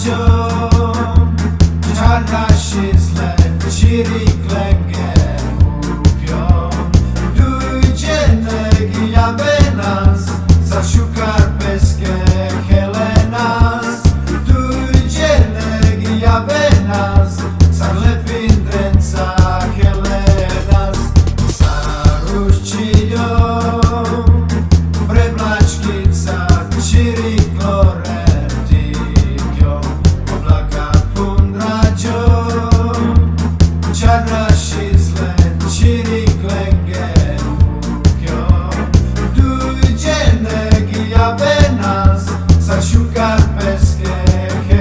ragion, czarna się zle, ciri klęgę upion. Dujdzie negi nas, zaszukar peskę Helenas. Dujdzie negi nas, zalepin dręca Helenas. Zaruściją premlaczkica, ciri kloretikią. Oblaka pundradzią, czarna się zle, ciri klęgę upion. Dujdzie negi nas, zaszukar peskę Helenas.